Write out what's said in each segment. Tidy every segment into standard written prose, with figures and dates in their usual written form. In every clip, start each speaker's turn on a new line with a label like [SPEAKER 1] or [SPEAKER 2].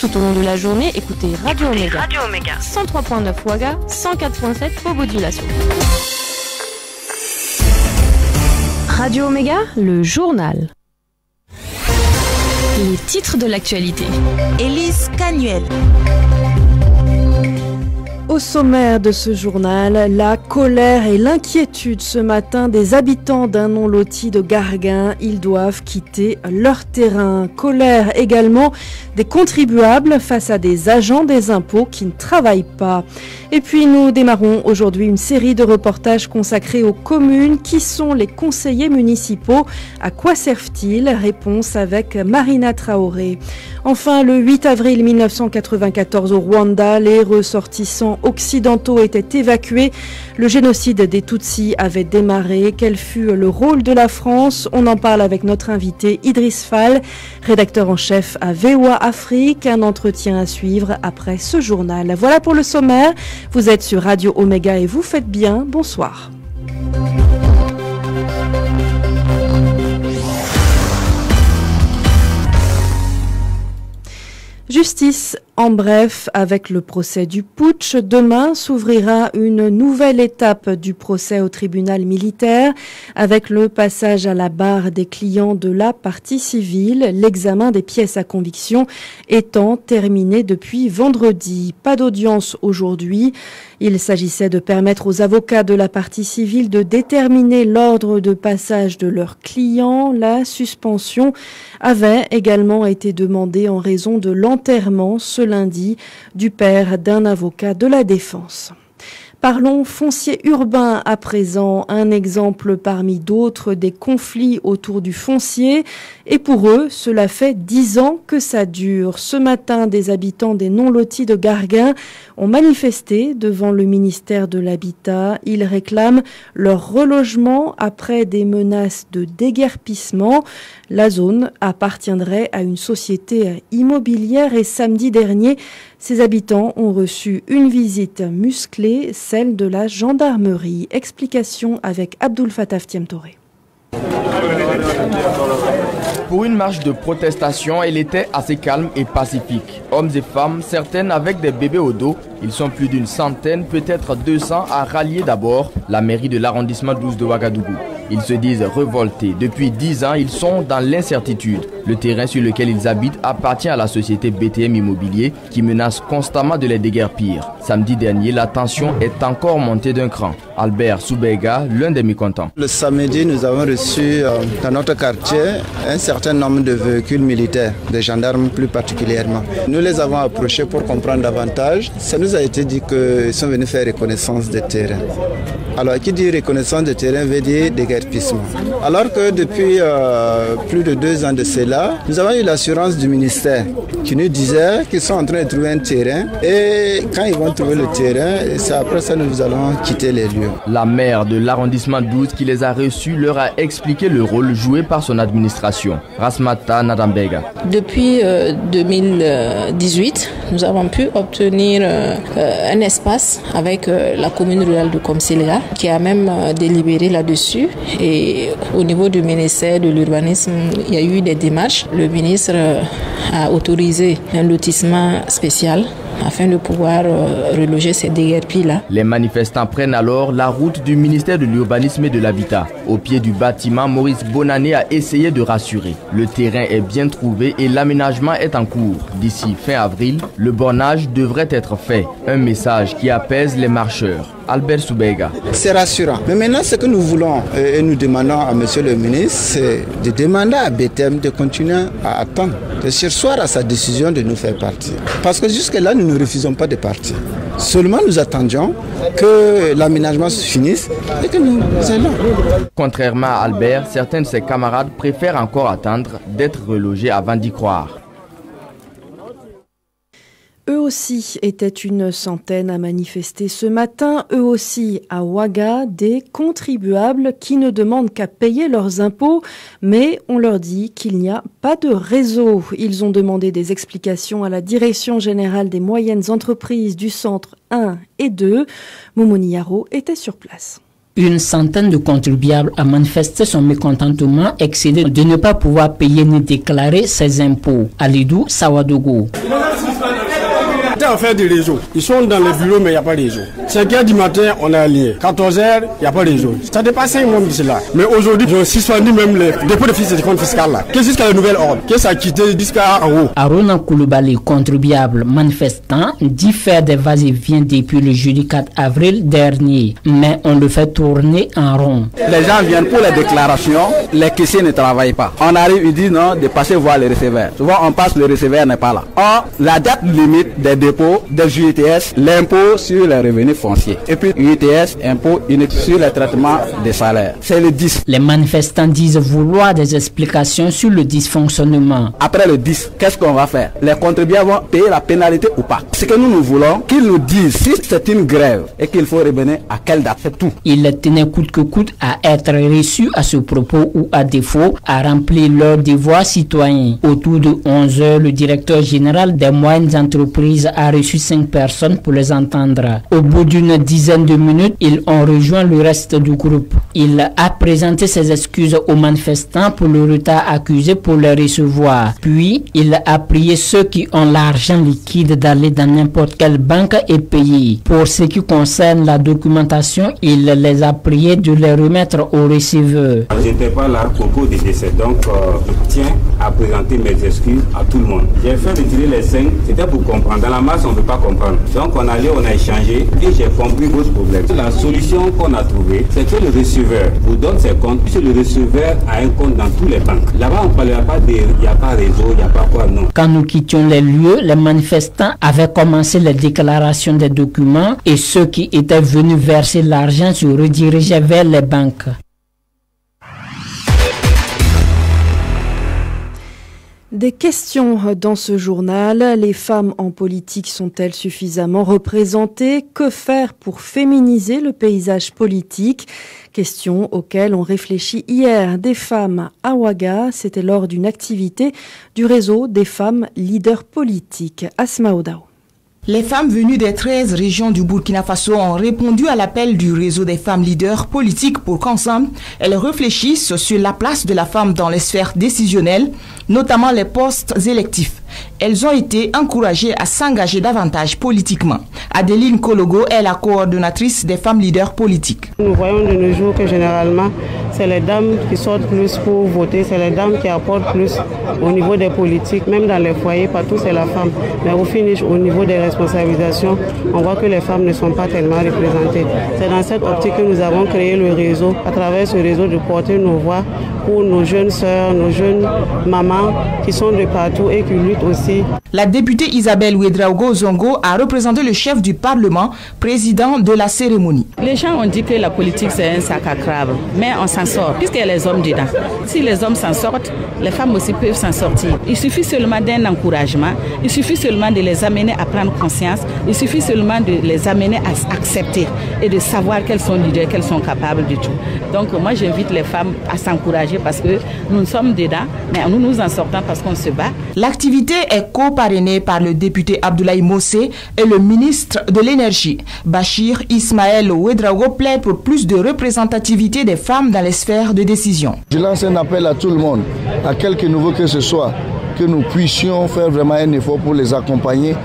[SPEAKER 1] Tout au long de la journée, écoutez Radio Omega. 103.9 Ouaga, 104.7 pour modulation. Radio Omega, le journal. Les titres de l'actualité.
[SPEAKER 2] Élise Canuel.
[SPEAKER 3] Au sommaire de ce journal, la colère et l'inquiétude ce matin des habitants d'un non loti de Garguin. Ils doivent quitter leur terrain. Colère également des contribuables face à des agents des impôts qui ne travaillent pas. Et puis nous démarrons aujourd'hui une série de reportages consacrés aux communes. Qui sont les conseillers municipaux? À quoi servent-ils? Réponse avec Marina Traoré. Enfin, le 8 avril 1994 au Rwanda, les ressortissants occidentaux étaient évacués. Le génocide des Tutsis avait démarré. Quel fut le rôle de la France? On en parle avec notre invité Idriss Fall, rédacteur en chef à VOA Afrique. Un entretien à suivre après ce journal. Voilà pour le sommaire. Vous êtes sur Radio Omega et vous faites bien. Bonsoir. Justice, en bref, avec le procès du putsch, demain s'ouvrira une nouvelle étape du procès au tribunal militaire avec le passage à la barre des clients de la partie civile, l'examen des pièces à conviction étant terminé depuis vendredi. Pas d'audience aujourd'hui. Il s'agissait de permettre aux avocats de la partie civile de déterminer l'ordre de passage de leurs clients. La suspension avait également été demandée en raison de l'enterrement ce lundi du père d'un avocat de la défense. Parlons foncier urbain à présent, un exemple parmi d'autres des conflits autour du foncier. Et pour eux, cela fait 10 ans que ça dure. Ce matin, des habitants des non-lotis de Garguin ont manifesté devant le ministère de l'Habitat. Ils réclament leur relogement après des menaces de déguerpissement. La zone appartiendrait à une société immobilière et samedi dernier, ces habitants ont reçu une visite musclée, celle de la gendarmerie. Explication avec Abdul Fattah Tiemtoré.
[SPEAKER 4] Pour une marche de protestation, elle était assez calme et pacifique. Hommes et femmes, certaines avec des bébés au dos, ils sont plus d'une centaine, peut-être 200 à rallier d'abord la mairie de l'arrondissement 12 de Ouagadougou. Ils se disent révoltés. Depuis 10 ans, ils sont dans l'incertitude. Le terrain sur lequel ils habitent appartient à la société BTM Immobilier qui menace constamment de les déguerpir. Samedi dernier, la tension est encore montée d'un cran. Albert Soubega, l'un des mécontents.
[SPEAKER 5] Le samedi, nous avons reçu dans notre quartier un certain nombre de véhicules militaires, des gendarmes plus particulièrement. Nous les avons approchés pour comprendre davantage. Ça nous a été dit qu'ils sont venus faire reconnaissance des terrains. Alors, qui dit reconnaissance de terrain veut dire déguerpissement. Alors que depuis plus de 2 ans de cela, nous avons eu l'assurance du ministère qui nous disait qu'ils sont en train de trouver un terrain et quand ils vont trouver le terrain, c'est après ça que nous allons quitter les lieux.
[SPEAKER 4] La maire de l'arrondissement 12 qui les a reçus leur a expliqué le rôle joué par son administration. Rasmata Nadambega.
[SPEAKER 6] Depuis 2018, nous avons pu obtenir un espace avec la commune rurale de Komselega qui a même délibéré là-dessus. Et au niveau du ministère de l'Urbanisme, il y a eu des démarches. Le ministre a autorisé un lotissement spécial afin de pouvoir reloger ces déguerpis-là.
[SPEAKER 4] Les manifestants prennent alors la route du ministère de l'Urbanisme et de l'Habitat. Au pied du bâtiment, Maurice Bonané a essayé de rassurer. Le terrain est bien trouvé et l'aménagement est en cours. D'ici fin avril, le bornage devrait être fait. Un message qui apaise les marcheurs. Albert Soubega.
[SPEAKER 5] C'est rassurant. Mais maintenant, ce que nous voulons et nous demandons à monsieur le ministre, c'est de demander à BTM de continuer à attendre, de surseoir à sa décision de nous faire partir. Parce que jusque-là, nous ne refusons pas de partir. Seulement, nous attendions que l'aménagement se finisse et que nous allons.
[SPEAKER 4] Contrairement à Albert, certains de ses camarades préfèrent encore attendre d'être relogés avant d'y croire.
[SPEAKER 3] Eux aussi étaient une centaine à manifester ce matin. Eux aussi, à Ouaga, des contribuables qui ne demandent qu'à payer leurs impôts. Mais on leur dit qu'il n'y a pas de réseau. Ils ont demandé des explications à la Direction générale des moyennes entreprises du centre 1 et 2. Momoni Yaro était sur place.
[SPEAKER 7] Une centaine de contribuables a manifesté son mécontentement excédé de ne pas pouvoir payer ni déclarer ses impôts. Alidou Sawadogo.
[SPEAKER 8] On fait des réseaux. Ils sont dans les bureaux, mais il n'y a pas de réseau. 5h du matin, on est allié. 14h, il n'y a pas de réseau. Ça dépasse 5 mois de cela. Mais aujourd'hui, ils ont suspendu même les dépôts de fiches de compte fiscal là. Qu'est-ce jusqu'à la nouvelle ordre? Qu'est-ce a quitté jusqu'à en haut?
[SPEAKER 7] Aruna Koulibaly, contribuable manifestant, dit faire des va-et-vient depuis le jeudi 4 avril dernier. Mais on le fait tourner en rond.
[SPEAKER 9] Les gens viennent pour les déclarations, les caissiers ne travaillent pas. On arrive, ils disent non, de passer voir le receveur. Souvent on passe, le receveur n'est pas là. Or, la date limite des dépôts des UTS, l'impôt sur les revenus fonciers. Et puis UTS, impôt unique sur le traitement des salaires. C'est le 10.
[SPEAKER 7] Les manifestants disent vouloir des explications sur le dysfonctionnement.
[SPEAKER 9] Après le 10, qu'est-ce qu'on va faire? Les contribuables vont payer la pénalité ou pas? Ce que nous voulons, qu'ils nous disent si c'est une grève et qu'il faut revenir à quelle date, c'est tout.
[SPEAKER 7] Ils tenaient coûte que coûte à être reçus à ce propos ou à défaut à remplir leurs devoirs citoyens. Autour de 11h, le directeur général des moyennes entreprises a reçu 5 personnes pour les entendre. Au bout d'une dizaine de minutes, ils ont rejoint le reste du groupe. Il a présenté ses excuses aux manifestants pour le retard accusé pour les recevoir. Puis, il a prié ceux qui ont l'argent liquide d'aller dans n'importe quelle banque et payer. Pour ce qui concerne la documentation, il les a priés de les remettre au receveur.
[SPEAKER 10] Je n'étais pas là au cours du décès, donc je tiens à présenter mes excuses à tout le monde. J'ai fait retirer les 5, c'était pour comprendre. Dans la masse, on ne peut pas comprendre. Donc on a échangé et j'ai compris votre problème. La solution qu'on a trouvée, c'est que le receveur vous donne ses comptes, puisque le receveur a un compte dans tous les banques. Là-bas, on ne parlera pas de, il n'y a pas réseau, il n'y a pas quoi, non.
[SPEAKER 7] Quand nous quittions les lieux, les manifestants avaient commencé les déclarations des documents et ceux qui étaient venus verser l'argent se redirigeaient vers les banques.
[SPEAKER 3] Des questions dans ce journal. Les femmes en politique sont-elles suffisamment représentées? Que faire pour féminiser le paysage politique? Questions auxquelles on réfléchit hier. Des femmes à Ouaga, c'était lors d'une activité du réseau des femmes leaders politiques. Asma Odao.
[SPEAKER 2] Les femmes venues des 13 régions du Burkina Faso ont répondu à l'appel du réseau des femmes leaders politiques pour qu'ensemble, elles réfléchissent sur la place de la femme dans les sphères décisionnelles, notamment les postes électifs. Elles ont été encouragées à s'engager davantage politiquement. Adeline Kologo est la coordonnatrice des femmes leaders politiques.
[SPEAKER 11] Nous voyons de nos jours que généralement, c'est les dames qui sortent plus pour voter, c'est les dames qui apportent plus au niveau des politiques, même dans les foyers, partout c'est la femme. Mais au finish, au niveau des responsabilisations, on voit que les femmes ne sont pas tellement représentées. C'est dans cette optique que nous avons créé le réseau, à travers ce réseau de porter nos voix pour nos jeunes sœurs, nos jeunes mamans qui sont de partout et qui luttent aussi.
[SPEAKER 2] La députée Isabelle Ouedraogo Zongo a représenté le chef du Parlement, président de la cérémonie.
[SPEAKER 12] Les gens ont dit que la politique c'est un sac à crabe, mais on s'en sort, puisqu'il y a les hommes dedans. Si les hommes s'en sortent, les femmes aussi peuvent s'en sortir. Il suffit seulement d'un encouragement, il suffit seulement de les amener à prendre conscience, il suffit seulement de les amener à accepter et de savoir qu'elles sont leaders, qu'elles sont capables de tout. Donc moi j'invite les femmes à s'encourager parce que nous sommes dedans, mais nous nous en sortons parce qu'on se bat.
[SPEAKER 2] L'activité est co-parrainée par le député Abdoulaye Mossé et le ministre de l'Énergie. Bachir Ismaël Ouedraogo plaide pour plus de représentativité des femmes dans les sphères de décision.
[SPEAKER 13] Je lance un appel à tout le monde, à quelque niveau que ce soit, que nous puissions faire vraiment un effort pour les accompagner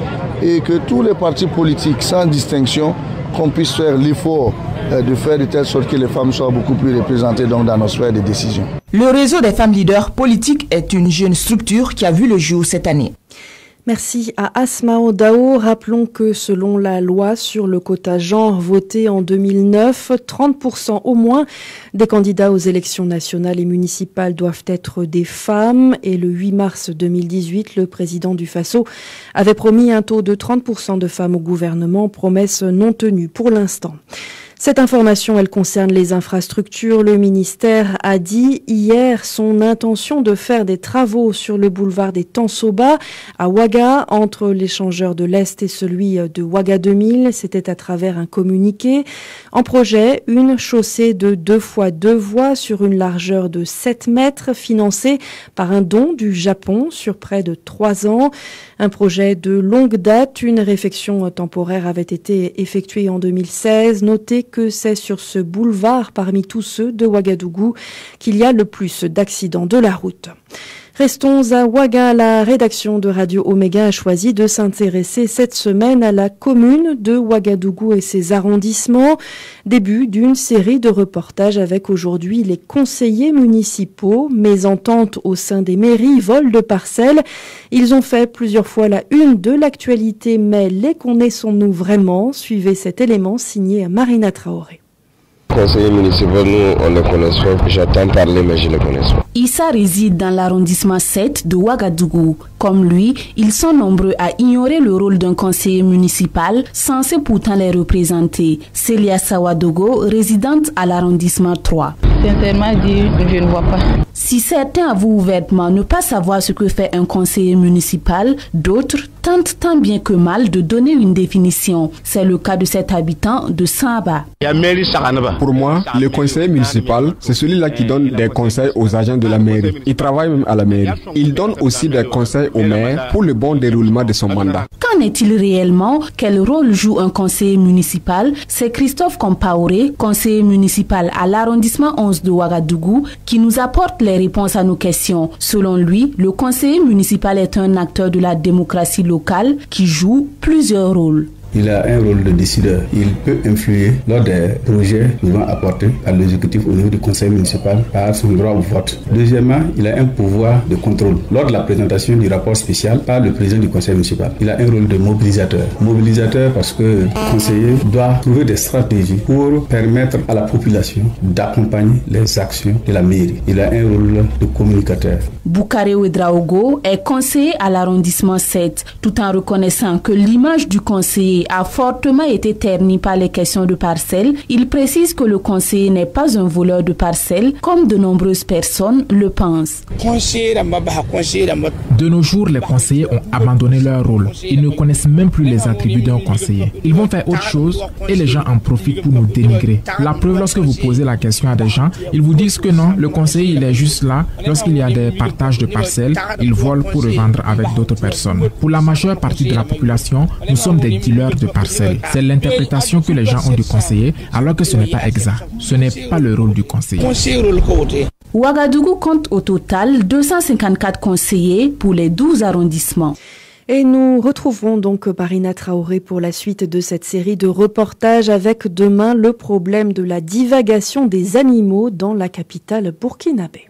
[SPEAKER 13] et que tous les partis politiques, sans distinction, qu'on puisse faire l'effort de faire de telle sorte que les femmes soient beaucoup plus représentées dans nos sphères de décision.
[SPEAKER 2] Le réseau des femmes leaders politiques est une jeune structure qui a vu le jour cette année.
[SPEAKER 3] Merci à Asma Odao. Rappelons que selon la loi sur le quota genre votée en 2009, 30% au moins des candidats aux élections nationales et municipales doivent être des femmes. Et le 8 mars 2018, le président du Faso avait promis un taux de 30% de femmes au gouvernement, promesse non tenue pour l'instant. Cette information, elle concerne les infrastructures. Le ministère a dit hier son intention de faire des travaux sur le boulevard des Tansoba à Ouaga, entre l'échangeur de l'Est et celui de Ouaga 2000. C'était à travers un communiqué. En projet, une chaussée de 2 fois 2 voies sur une largeur de 7 mètres, financée par un don du Japon sur près de 3 ans. Un projet de longue date. Une réfection temporaire avait été effectuée en 2016. Notez que c'est sur ce boulevard, parmi tous ceux de Ouagadougou, qu'il y a le plus d'accidents de la route. Restons à Ouaga. La rédaction de Radio Omega a choisi de s'intéresser cette semaine à la commune de Ouagadougou et ses arrondissements. Début d'une série de reportages avec aujourd'hui les conseillers municipaux, mésentente au sein des mairies, vol de parcelles. Ils ont fait plusieurs fois la une de l'actualité, mais les connaissons-nous vraiment? Suivez cet élément signé à Marina Traoré.
[SPEAKER 14] Conseillers municipaux, nous, on les connaît pas. J'entends parler, mais je ne les connais pas.
[SPEAKER 15] Issa réside dans l'arrondissement 7 de Ouagadougou. Comme lui, ils sont nombreux à ignorer le rôle d'un conseiller municipal, censé pourtant les représenter. Célia Sawadogo, résidente à l'arrondissement 3.
[SPEAKER 6] Sincèrement dit, je ne vois pas.
[SPEAKER 15] Si certains avouent ouvertement ne pas savoir ce que fait un conseiller municipal, d'autres tentent tant bien que mal de donner une définition. C'est le cas de cet habitant de Samba.
[SPEAKER 16] Pour moi, le conseiller municipal, c'est celui-là qui donne des conseils aux agents de la mairie. Il travaille même à la mairie. Il donne aussi des conseils au maire pour le bon déroulement de son mandat.
[SPEAKER 15] Qu'en est-il réellement? Quel rôle joue un conseiller municipal? C'est Christophe Compaoré, conseiller municipal à l'arrondissement 11 de Ouagadougou, qui nous apporte les réponses à nos questions. Selon lui, le conseiller municipal est un acteur de la démocratie locale qui joue plusieurs rôles.
[SPEAKER 17] Il a un rôle de décideur. Il peut influer lors des projets devant apporter à l'exécutif au niveau du conseil municipal par son droit au vote. Deuxièmement, il a un pouvoir de contrôle. Lors de la présentation du rapport spécial par le président du conseil municipal, il a un rôle de mobilisateur. Mobilisateur parce que le conseiller doit trouver des stratégies pour permettre à la population d'accompagner les actions de la mairie. Il a un rôle de communicateur.
[SPEAKER 15] Boukare Ouedraogo est conseiller à l'arrondissement 7, tout en reconnaissant que l'image du conseiller a fortement été ternie par les questions de parcelles. Il précise que le conseiller n'est pas un voleur de parcelles, comme de nombreuses personnes le pensent.
[SPEAKER 18] De nos jours, les conseillers ont abandonné leur rôle. Ils ne connaissent même plus les attributs d'un conseiller. Ils vont faire autre chose et les gens en profitent pour nous dénigrer. La preuve, lorsque vous posez la question à des gens, ils vous disent que non, le conseiller il est juste là. Lorsqu'il y a des partages de parcelles, il vole pour revendre avec d'autres personnes. Pour la majeure partie de la population, nous sommes des dealers de parcelles. C'est l'interprétation que les gens ont du conseiller, alors que ce n'est pas exact. Ce n'est pas le rôle du conseiller.
[SPEAKER 15] Ouagadougou compte au total 254 conseillers pour les 12 arrondissements.
[SPEAKER 3] Et nous retrouverons donc Marina Traoré pour la suite de cette série de reportages avec demain le problème de la divagation des animaux dans la capitale burkinabé.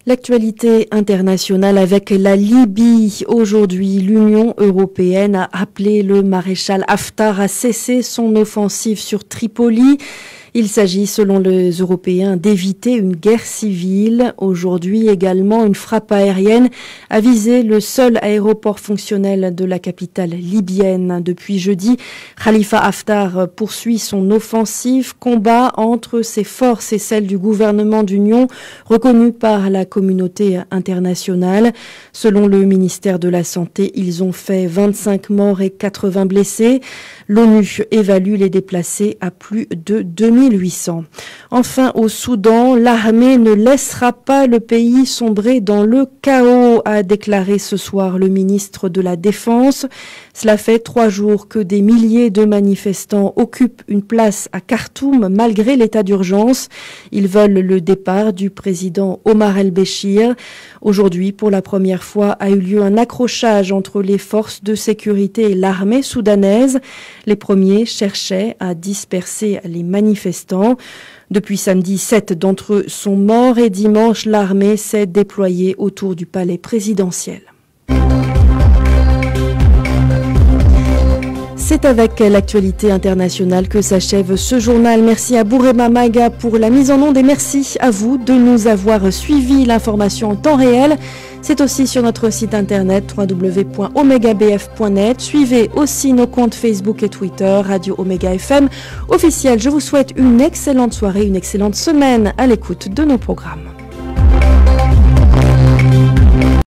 [SPEAKER 3] L'actualité internationale avec la Libye. Aujourd'hui, l'Union européenne a appelé le maréchal Haftar à cesser son offensive sur Tripoli. Il s'agit, selon les Européens, d'éviter une guerre civile. Aujourd'hui également, une frappe aérienne a visé le seul aéroport fonctionnel de la capitale libyenne. Depuis jeudi, Khalifa Haftar poursuit son offensive, combat entre ses forces et celles du gouvernement d'union, reconnu par la communauté internationale. Selon le ministère de la Santé, ils ont fait 25 morts et 80 blessés. L'ONU évalue les déplacés à plus de 2800. Enfin, au Soudan, l'armée ne laissera pas le pays sombrer dans le chaos, a déclaré ce soir le ministre de la Défense. Cela fait 3 jours que des milliers de manifestants occupent une place à Khartoum malgré l'état d'urgence. Ils veulent le départ du président Omar el-Béchir. Aujourd'hui, pour la première fois, a eu lieu un accrochage entre les forces de sécurité et l'armée soudanaise. Les premiers cherchaient à disperser les manifestants. Depuis samedi, 7 d'entre eux sont morts et dimanche, l'armée s'est déployée autour du palais présidentiel. C'est avec l'actualité internationale que s'achève ce journal. Merci à Bourema Maga pour la mise en onde et merci à vous de nous avoir suivi. L'information en temps réel, c'est aussi sur notre site internet www.omegabf.net. Suivez aussi nos comptes Facebook et Twitter, Radio Omega FM officiel. Je vous souhaite une excellente soirée, une excellente semaine à l'écoute de nos programmes.